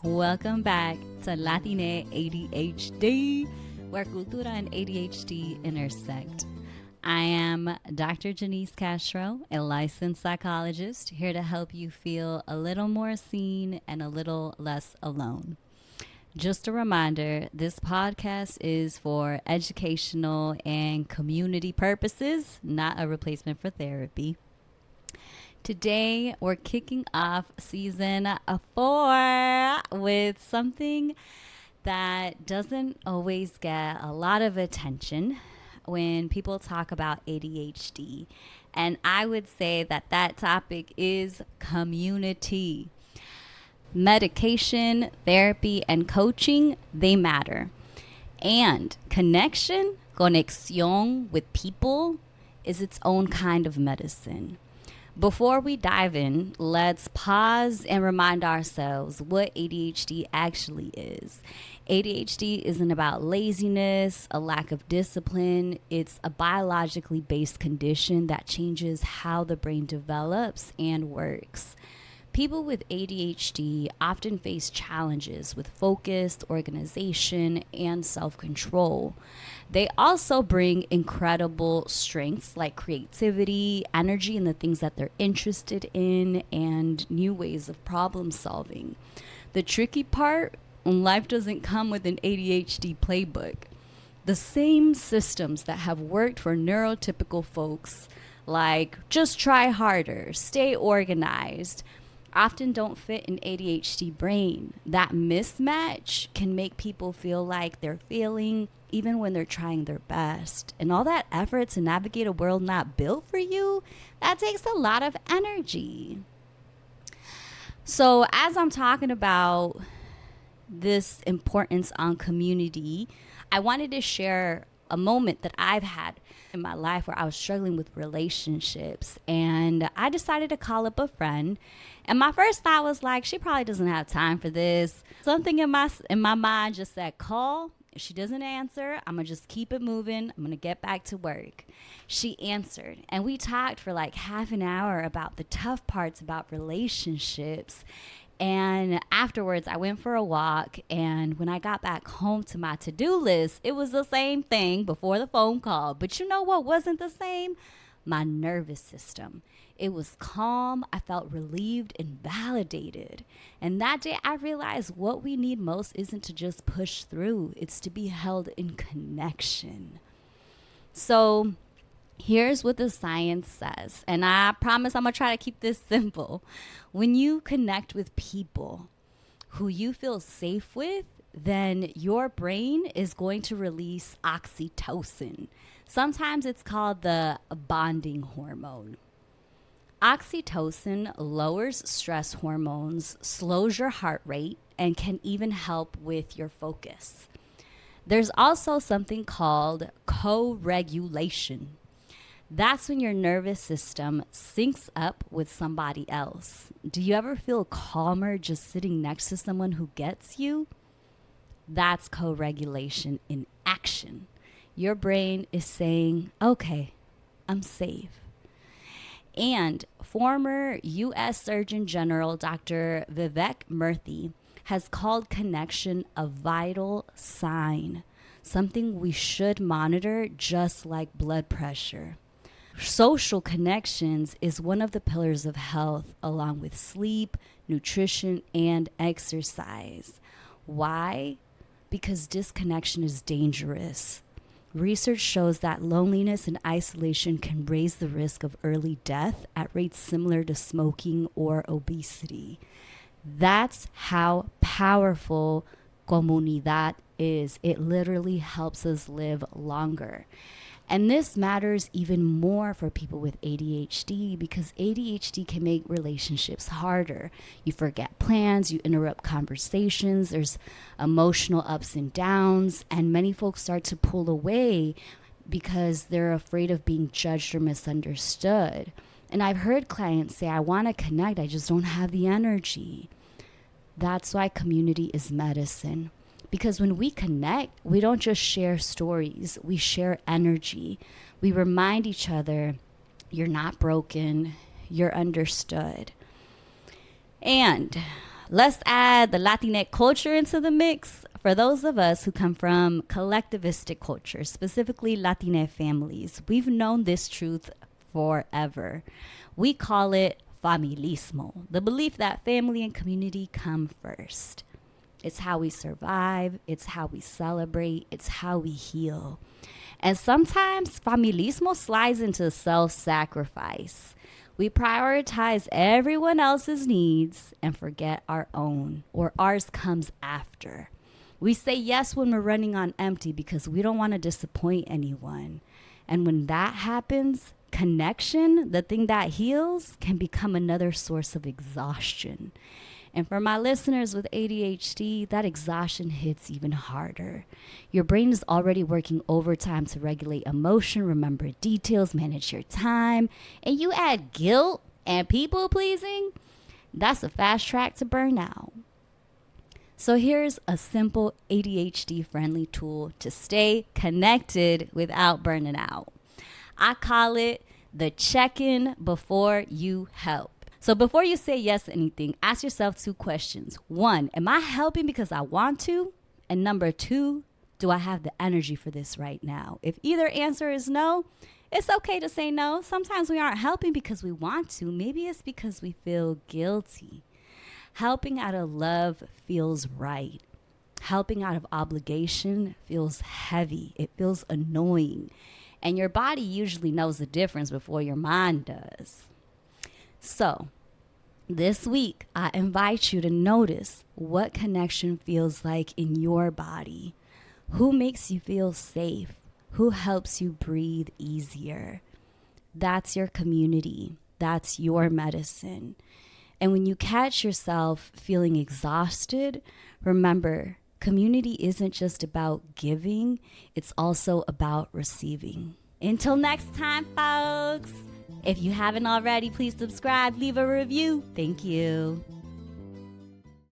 Welcome back to Latine ADHD, where cultura and ADHD intersect. I am Dr. Janice Castro, a licensed psychologist, here to help you feel a little more seen and a little less alone. Just a reminder, this podcast is for educational and community purposes, not a replacement for therapy. Today, we're kicking off season 4 with something that doesn't always get a lot of attention when people talk about ADHD. And I would say that topic is community. Medication, therapy, and coaching, they matter. And conexión with people, is its own kind of medicine. Before we dive in, let's pause and remind ourselves what ADHD actually is. ADHD isn't about laziness, a lack of discipline. It's a biologically based condition that changes how the brain develops and works. People with ADHD often face challenges with focus, organization, and self-control. They also bring incredible strengths like creativity, energy in the things that they're interested in, and new ways of problem solving. The tricky part, life doesn't come with an ADHD playbook. The same systems that have worked for neurotypical folks, like just try harder, stay organized, often don't fit an ADHD brain. That mismatch can make people feel like they're failing even when they're trying their best. And all that effort to navigate a world not built for you, that takes a lot of energy. So as I'm talking about this importance on community, I wanted to share a moment that I've had in my life where I was struggling with relationships, and I decided to call up a friend. And my first thought was like, she probably doesn't have time for this. Something in my mind just said, call. If she doesn't answer, I'm gonna just keep it moving. I'm gonna get back to work. She answered, and we talked for like half an hour about the tough parts about relationships. And afterwards, I went for a walk. And when I got back home to my to-do list, it was the same thing before the phone call. But you know what wasn't the same? My nervous system. It was calm. I felt relieved and validated. And that day, I realized what we need most isn't to just push through. It's to be held in connection. So here's what the science says, and I promise I'm gonna try to keep this simple. When you connect with people who you feel safe with, then your brain is going to release oxytocin. Sometimes it's called the bonding hormone. Oxytocin lowers stress hormones, slows your heart rate, and can even help with your focus. There's also something called co-regulation. That's when your nervous system syncs up with somebody else. Do you ever feel calmer just sitting next to someone who gets you? That's co-regulation in action. Your brain is saying, okay, I'm safe. And former U.S. Surgeon General Dr. Vivek Murthy has called connection a vital sign, something we should monitor just like blood pressure. Social connections is one of the pillars of health, along with sleep, nutrition, and exercise. Why? Because disconnection is dangerous. Research shows that loneliness and isolation can raise the risk of early death at rates similar to smoking or obesity. That's how powerful comunidad is. It literally helps us live longer. And this matters even more for people with ADHD because ADHD can make relationships harder. You forget plans, you interrupt conversations, there's emotional ups and downs, and many folks start to pull away because they're afraid of being judged or misunderstood. And I've heard clients say, I want to connect, I just don't have the energy. That's why community is medicine. Because when we connect, we don't just share stories, we share energy. We remind each other, you're not broken, you're understood. And Let's add the Latinx culture into the mix. For those of us who come from collectivistic cultures, specifically Latina families, we've known this truth forever. We call it familismo, the belief that family and community come first. It's how we survive, it's how we celebrate, it's how we heal. And sometimes familismo slides into self-sacrifice. We prioritize everyone else's needs and forget our own, or ours comes after. We say yes when we're running on empty because we don't want to disappoint anyone. And when that happens, connection, the thing that heals, can become another source of exhaustion. And for my listeners with ADHD, that exhaustion hits even harder. Your brain is already working overtime to regulate emotion, remember details, manage your time, and you add guilt and people pleasing, that's a fast track to burnout. So here's a simple ADHD-friendly tool to stay connected without burning out. I call it the check-in before you help. So before you say yes to anything, ask yourself 2 questions. 1, am I helping because I want to? And number 2, do I have the energy for this right now? If either answer is no, it's okay to say no. Sometimes we aren't helping because we want to. Maybe it's because we feel guilty. Helping out of love feels right. Helping out of obligation feels heavy. It feels annoying. And your body usually knows the difference before your mind does. So, this week, I invite you to notice what connection feels like in your body. Who makes you feel safe? Who helps you breathe easier? That's your community. That's your medicine. And when you catch yourself feeling exhausted, remember, community isn't just about giving, it's also about receiving. Until next time, folks. If you haven't already, please subscribe, leave a review. Thank you.